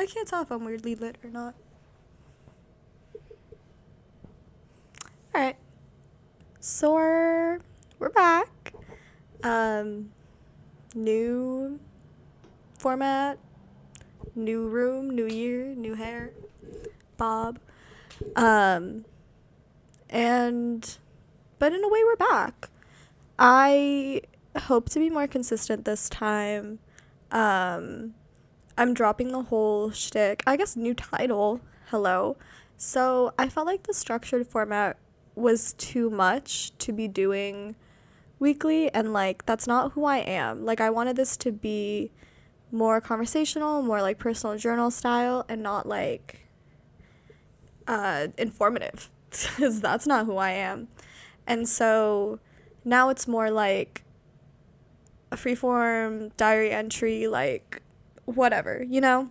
I can't tell if I'm weirdly lit or not. Alright. So we're back. New format, new room, new year, new hair, bob. And but in a way we're back. I hope to be more consistent this time. I'm dropping the whole shtick. I guess new title. Hello. So I felt like the structured format was too much to be doing weekly, and like that's not who I am. Like I wanted this to be more conversational, more like personal journal style, and not like informative, because that's not who I am. And so now it's more like a freeform diary entry, like whatever, you know?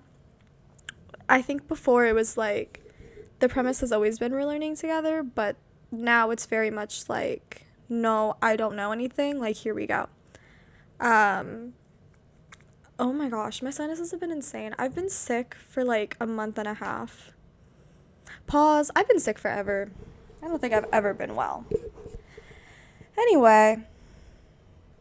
I think before it was like the premise has always been we're learning together, but now it's very much like, no, I don't know anything, like here we go. Oh my gosh, my sinuses have been insane. I've been sick for like a month and a half. Pause. I've been sick forever. I don't think I've ever been well. Anyway,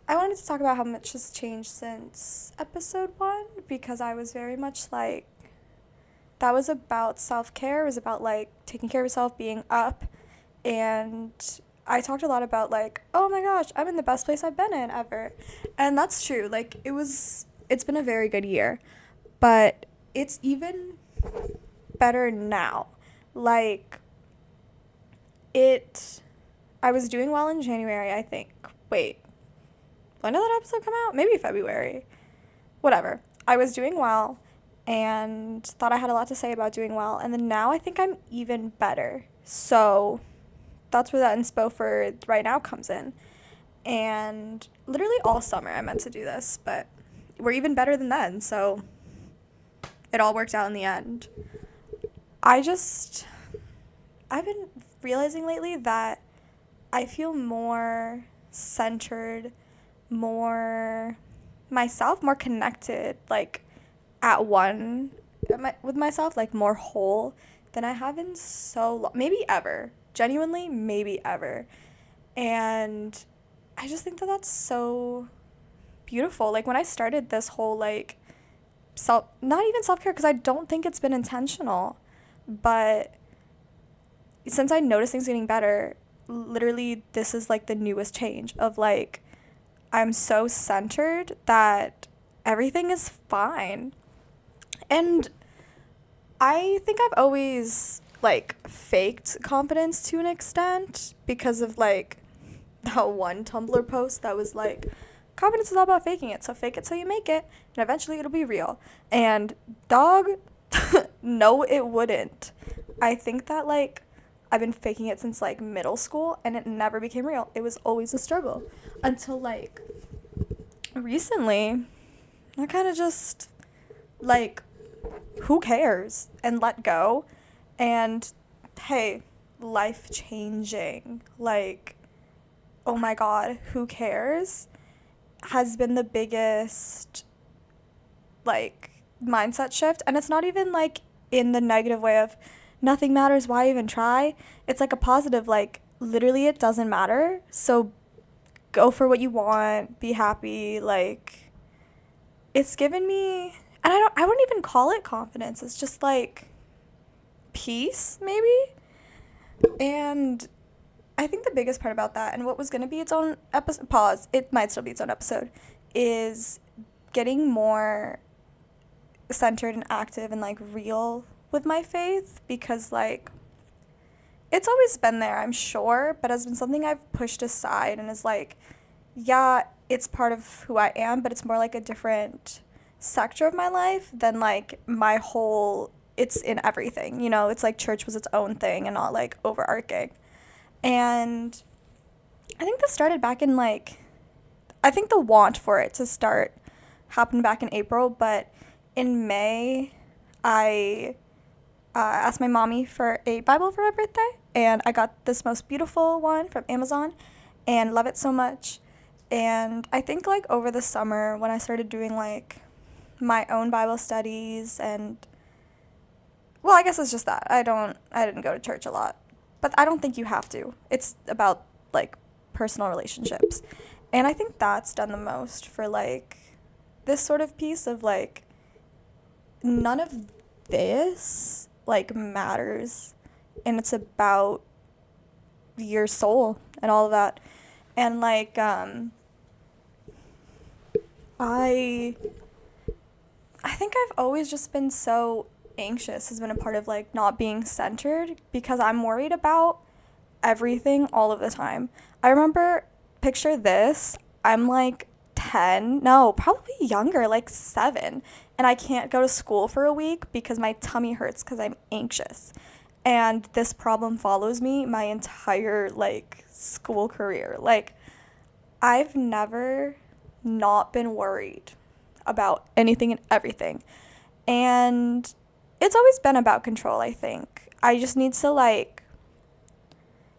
I wanted to talk about how much has changed since episode 1, because I was very much like, that was about self-care. It was about like taking care of yourself, being up, and I talked a lot about like, oh my gosh, I'm in the best place I've been in ever. And that's true. Like it's been a very good year, but it's even better now. Like I was doing well in January, I think. Wait, when did that episode come out? Maybe February. Whatever. I was doing well and thought I had a lot to say about doing well. And then now I think I'm even better. So that's where that inspo for right now comes in. And literally all summer I meant to do this, but we're even better than then. So it all worked out in the end. I've been realizing lately that I feel more centered, more myself, more connected, like at one with myself, like more whole than I have in so long, maybe ever. Genuinely, maybe ever. And I just think that that's so beautiful. Like when I started this whole like not even self-care, because I don't think it's been intentional, but since I noticed things getting better, literally this is like the newest change of like I'm so centered that everything is fine. And I think I've always like faked confidence to an extent because of like that one Tumblr post that was like, confidence is all about faking it, so fake it till you make it, and eventually it'll be real. And dog, no, it wouldn't. I think that like I've been faking it since like middle school, and it never became real. It was always a struggle until like recently. I kind of just like, who cares, and let go. And hey, life changing. Like, oh my god, who cares has been the biggest like mindset shift. And it's not even like in the negative way of nothing matters, why even try. It's like a positive, like literally it doesn't matter, so go for what you want, be happy. Like it's given me, and I wouldn't even call it confidence, it's just like peace maybe. And I think the biggest part about that, and what was going to be its own episode, pause, it might still be its own episode, is getting more centered and active and like real with my faith, because like it's always been there, I'm sure, but has been something I've pushed aside and is like, yeah, it's part of who I am, but it's more like a different sector of my life than like my whole, it's in everything, you know. It's like church was its own thing and not like overarching. And I think this started back in like, I think the want for it to start happened back in April, but in May I asked my mommy for a Bible for my birthday, and I got this most beautiful one from Amazon and love it so much. And I think like over the summer when I started doing like my own Bible studies and well, I guess it's just that. I didn't go to church a lot. But I don't think you have to. It's about like personal relationships. And I think that's done the most for like this sort of piece of like none of this like matters, and it's about your soul and all of that. And like I I think I've always just been so anxious, has been a part of like not being centered, because I'm worried about everything all of the time. I remember, picture this, I'm like 10, no, probably younger, like 7, and I can't go to school for a week because my tummy hurts because I'm anxious. And this problem follows me my entire like school career. Like, I've never not been worried about anything and everything. And it's always been about control, I think. I just need to like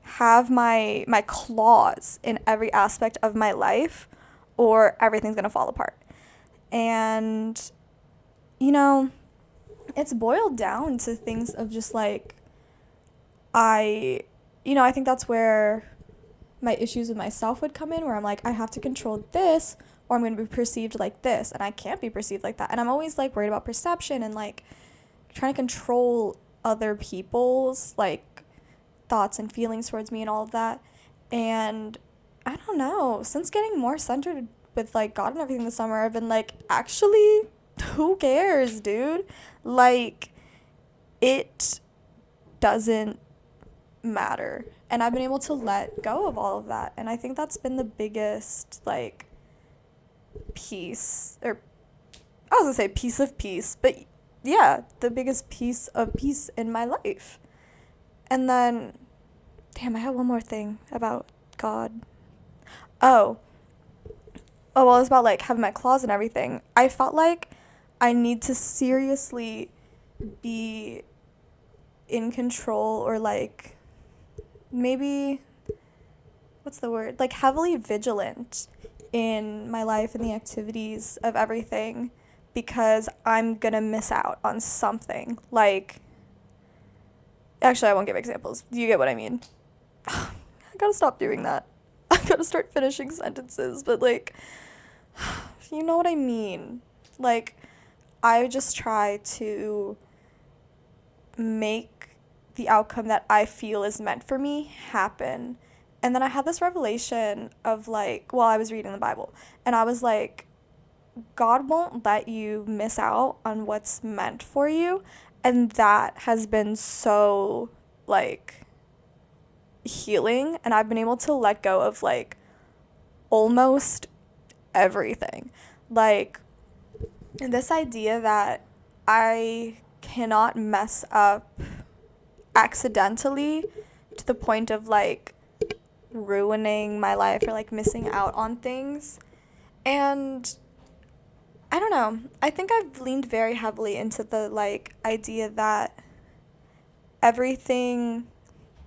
have my claws in every aspect of my life, or everything's going to fall apart. And you know, it's boiled down to things of just like I think that's where my issues with myself would come in, where I'm like, I have to control this or I'm going to be perceived like this, and I can't be perceived like that. And I'm always like worried about perception and like trying to control other people's like thoughts and feelings towards me and all of that. And I don't know, since getting more centered with like God and everything this summer, I've been like, actually, who cares, dude? Like, it doesn't matter. And I've been able to let go of all of that. And I think that's been the biggest like piece, or I was gonna say piece of peace, but yeah, the biggest piece of peace in my life. And then, damn, I have one more thing about God. Oh, well, it's about like having my claws and everything. I felt like I need to seriously be in control, or like maybe, what's the word? Like heavily vigilant in my life and the activities of everything, because I'm gonna miss out on something. Like, actually, I won't give examples. You get what I mean. I gotta stop doing that. I gotta start finishing sentences, but like, you know what I mean. Like, I just try to make the outcome that I feel is meant for me happen. And then I had this revelation of like, well, I was reading the Bible, and I was like, God won't let you miss out on what's meant for you. And that has been so like healing, and I've been able to let go of like almost everything. Like, this idea that I cannot mess up accidentally to the point of like ruining my life or like missing out on things. And I don't know, I think I've leaned very heavily into the like idea that everything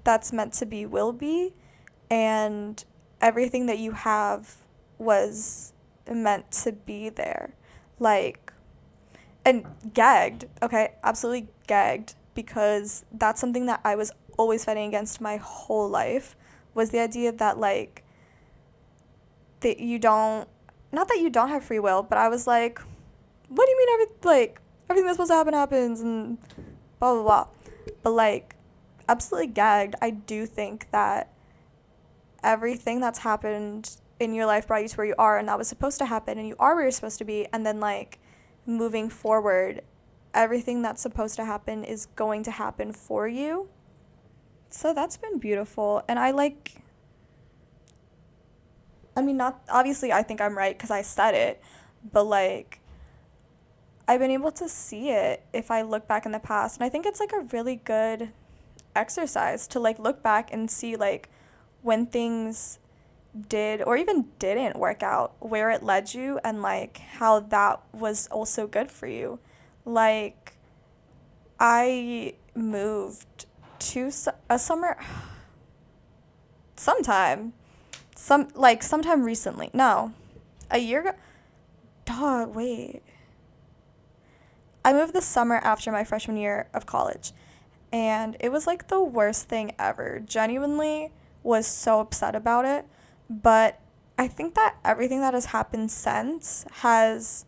that's meant to be will be, and everything that you have was meant to be there. Like, and gagged, okay, absolutely gagged, because that's something that I was always fighting against my whole life, was the idea that like that you don't, not that you don't have free will, but I was like, what do you mean everything that's supposed to happen happens, and blah blah blah. But like, absolutely gagged, I do think that everything that's happened in your life brought you to where you are, and that was supposed to happen, and you are where you're supposed to be. And then like moving forward, everything that's supposed to happen is going to happen for you. So that's been beautiful. And not obviously I think I'm right because I said it, but like I've been able to see it if I look back in the past. And I think it's like a really good exercise to like look back and see like when things did or even didn't work out, where it led you, and like how that was also good for you. Like, I moved to a summer sometime recently. No, a year ago. Dog, wait. I moved the summer after my freshman year of college, and it was like the worst thing ever. Genuinely was so upset about it, but I think that everything that has happened since has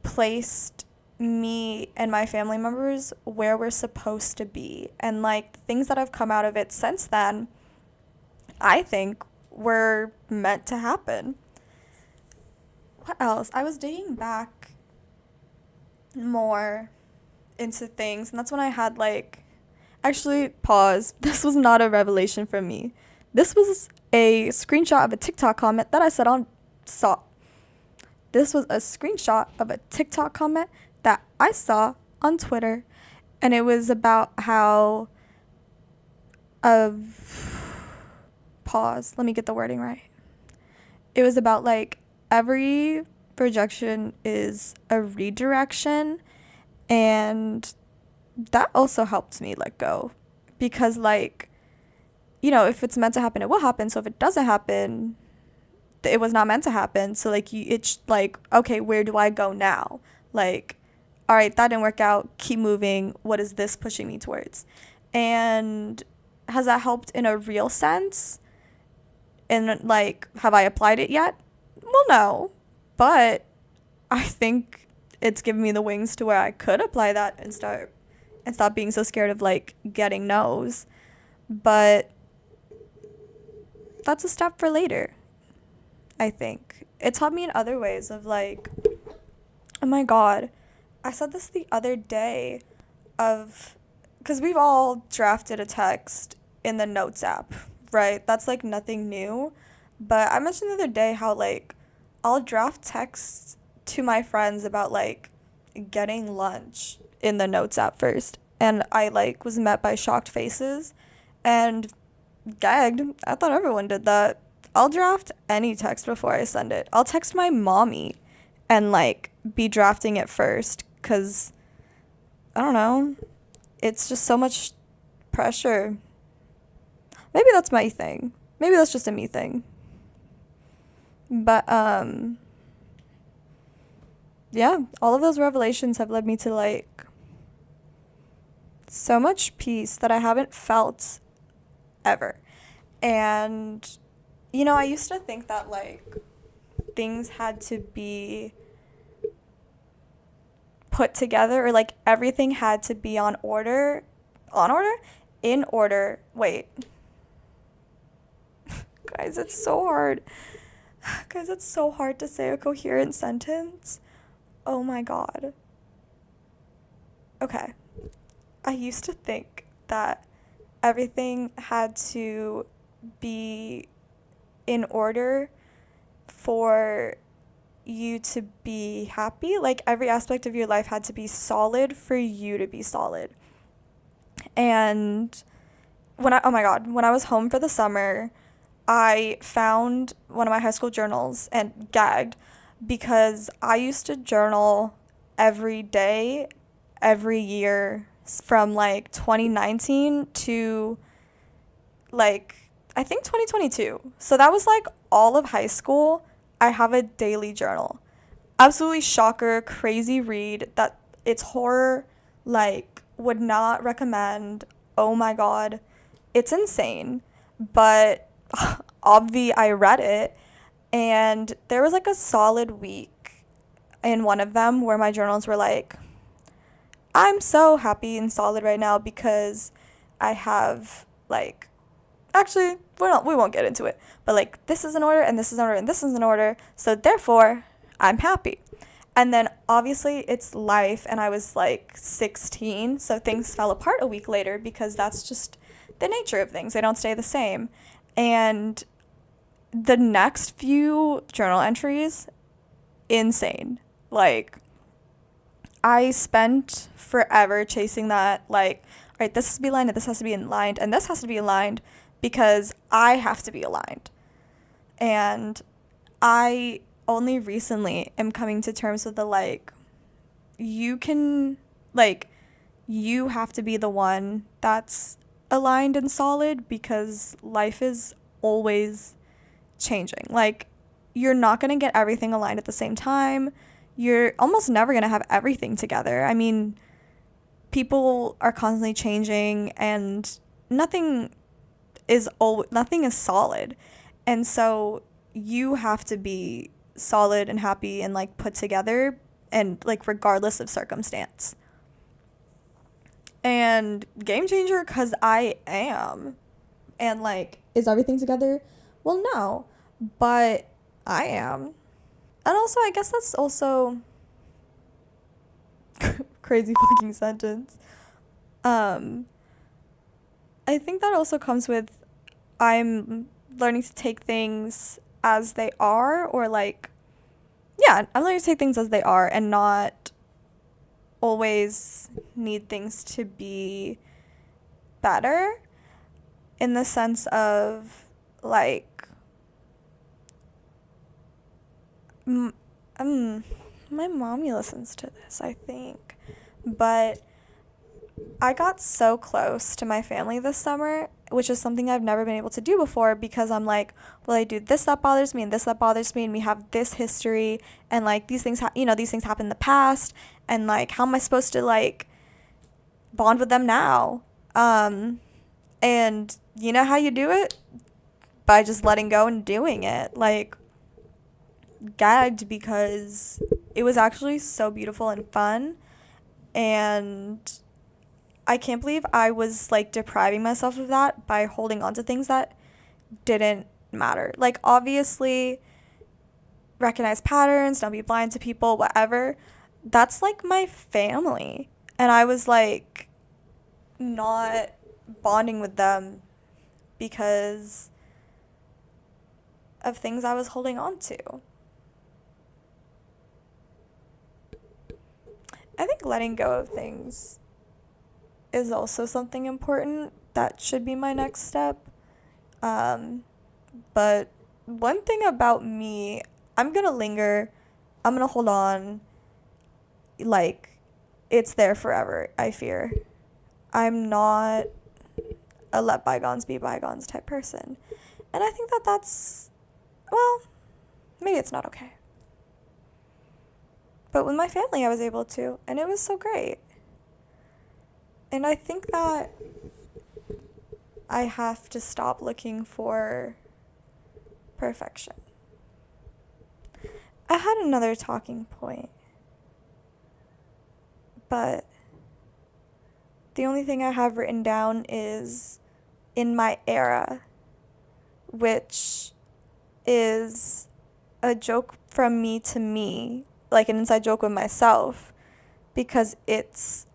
placed me and my family members where we're supposed to be. And like the things that have come out of it since then, I think were meant to happen. What else? I was digging back more into things, and that's when I had like, actually, pause. This was not a revelation from me. This was a screenshot of a TikTok comment that I saw. This was a screenshot of a TikTok comment that I saw on Twitter, and it was about how pause, let me get the wording right. It was about like every projection is a redirection, and that also helped me let go, because like, if it's meant to happen, it will happen. So if it doesn't happen, it was not meant to happen. So like it's like, okay, where do I go now? Like, all right, that didn't work out, keep moving, what is this pushing me towards? And has that helped in a real sense? And like, have I applied it yet? Well, no, but I think it's given me the wings to where I could apply that and stop being so scared of like getting no's. But that's a step for later, I think. It taught me in other ways of like, oh my God, I said this the other day because we've all drafted a text in the notes app, right? That's like nothing new. But I mentioned the other day how like I'll draft texts to my friends about like getting lunch in the notes app first. And I like was met by shocked faces and gagged. I thought everyone did that. I'll draft any text before I send it. I'll text my mommy and like be drafting it first, because I don't know, it's just so much pressure. Maybe that's my thing. Maybe that's just a me thing. But yeah, all of those revelations have led me to like so much peace that I haven't felt ever. And I used to think that like things had to be put together, or like everything had to be in order. Wait. Guys, it's so hard. Guys, it's so hard to say a coherent sentence. Oh my God. Okay. I used to think that everything had to be in order for you to be happy. Like every aspect of your life had to be solid for you to be solid. And when I was home for the summer, I found one of my high school journals and gagged, because I used to journal every day, every year from like 2019 to like I think 2022. So that was like all of high school. I have a daily journal. Absolutely shocker, crazy read that it's horror, like would not recommend. Oh my God. It's insane. But I read it, and there was like a solid week in one of them where my journals were like, I'm so happy and solid right now because I have like, actually we won't get into it, but like this is in order and this is in order and this is in order, so therefore I'm happy. And then obviously it's life, and I was like 16, so things fell apart a week later, because that's just the nature of things. They don't stay the same. And the next few journal entries, insane. Like I spent forever chasing that, like, all right, this has to be aligned and this has to be aligned and this has to be aligned because I have to be aligned. And I only recently am coming to terms with the, like, you have to be the one that's aligned and solid, because life is always changing. Like, you're not going to get everything aligned at the same time. you're almost never going to have everything together. I mean, people are constantly changing, and nothing nothing is solid. And so you have to be solid and happy and like put together, and like regardless of circumstance. And game changer, because I am. And like, is everything together? Well, no, but I am. And also, I guess that's also crazy fucking sentence. I think that also comes with, I'm learning to take things as they are, or like, yeah, I'm learning to take things as they are and not always need things to be better, in the sense of like, my mommy listens to this, I think, but I got so close to my family this summer, which is something I've never been able to do before, because I'm like, well, I do this that bothers me and this that bothers me, and we have this history, and like these things, these things happened in the past, and like, how am I supposed to like bond with them now? And you know how you do it? By just letting go and doing it. Like, gagged, because it was actually so beautiful and fun, and I can't believe I was like depriving myself of that by holding on to things that didn't matter. Like, obviously, recognize patterns, don't be blind to people, whatever. That's like my family. And I was like not bonding with them because of things I was holding on to. I think letting go of things is also something important that should be my next step. But one thing about me, I'm gonna linger, I'm gonna hold on, like, it's there forever, I fear. I'm not a let bygones be bygones type person. And I think that that's, well, maybe it's not okay. But with my family, I was able to, and it was so great. And I think that I have to stop looking for perfection. I had another talking point, but the only thing I have written down is in my era, which is a joke from me to me, like an inside joke with myself, because it's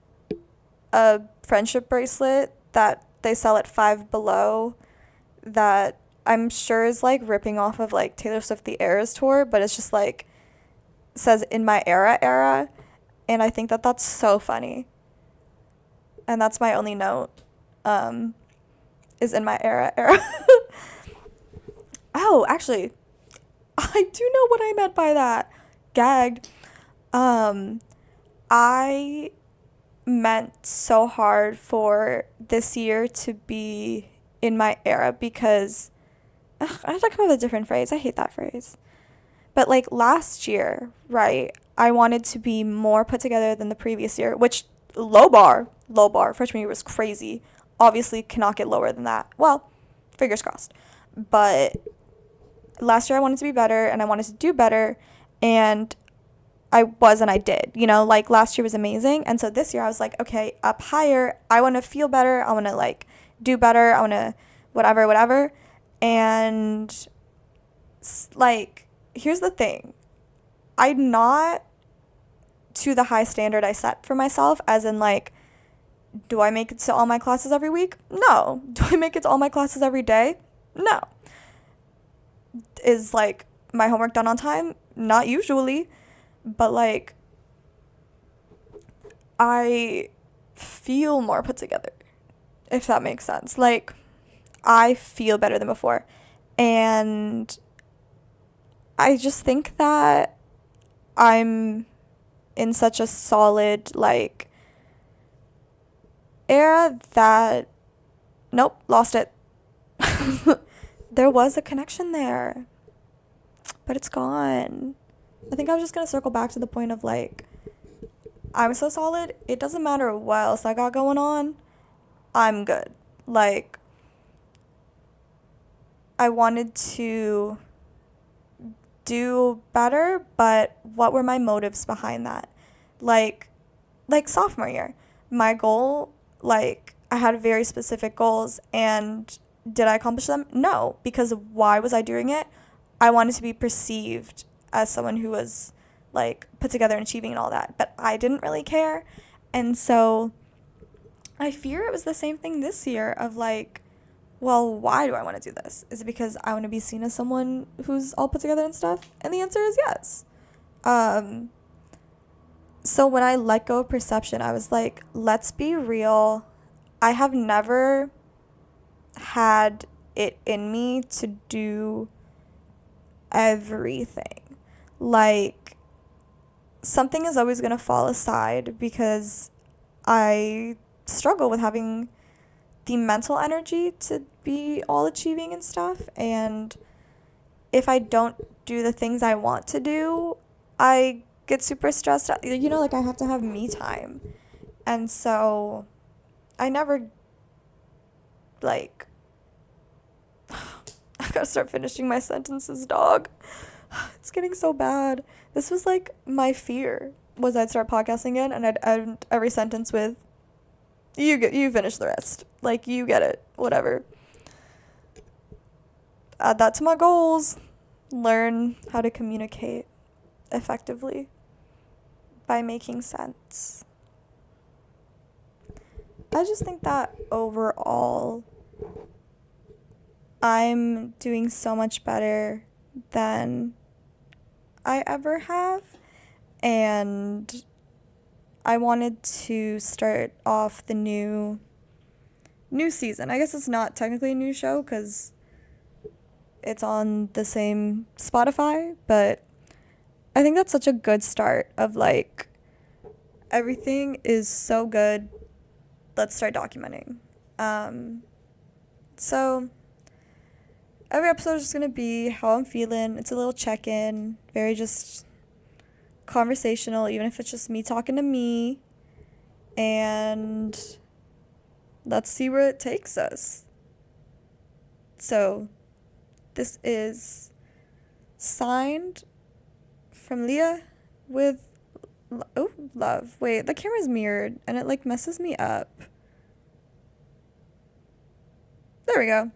a friendship bracelet that they sell at Five Below that I'm sure is like ripping off of like Taylor Swift The Eras Tour, but it's just like says in my era, and I think that that's so funny. And that's my only note, is in my era. Oh, actually, I do know what I meant by that. Gagged. I meant so hard for this year to be in my era because I have to come up with a different phrase. I hate that phrase. But like last year, right, I wanted to be more put together than the previous year, which low bar, freshman year was crazy. Obviously cannot get lower than that. Well, fingers crossed. But last year I wanted to be better and I wanted to do better, and I was, and I did, like last year was amazing. And so this year I was like, okay, up higher. I want to feel better. I want to like do better. I want to whatever. And like, here's the thing. I'm not to the high standard I set for myself, as in like, do I make it to all my classes every week? No. Do I make it to all my classes every day? No. Is like my homework done on time? Not usually. But like, I feel more put together, if that makes sense. Like, I feel better than before. And I just think that I'm in such a solid, like, era that, nope, lost it. There was a connection there, but it's gone. I think I was just gonna circle back to the point of like, I'm so solid, it doesn't matter what else I got going on, I'm good. Like, I wanted to do better, but what were my motives behind that? Like, sophomore year, my goal, like, I had very specific goals, and did I accomplish them? No, because why was I doing it? I wanted to be perceived as someone who was like put together and achieving and all that, but I didn't really care. And so I fear it was the same thing this year of like, well, why do I want to do this? Is it because I want to be seen as someone who's all put together and stuff? And the answer is yes. Um, so when I let go of perception, I was like, let's be real. I have never had it in me to do everything. Like, something is always going to fall aside because I struggle with having the mental energy to be all achieving and stuff. And if I don't do the things I want to do, I get super stressed out. You know, like I have to have me time. And so I never, like, I gotta start finishing my sentences, dog. It's getting so bad. This was like my fear was I'd start podcasting again and I'd end every sentence with, you finish the rest. Like, you get it. Whatever. Add that to my goals. Learn how to communicate effectively by making sense. I just think that overall, I'm doing so much better than I ever have. And I wanted to start off the new season. I guess it's not technically a new show because it's on the same Spotify, but I think that's such a good start of like, everything is so good. Let's start documenting. So every episode is just going to be how I'm feeling. It's a little check-in, very just conversational, even if it's just me talking to me. And let's see where it takes us. So this is signed from LIA with love. Wait, the camera's mirrored and it like messes me up. There we go.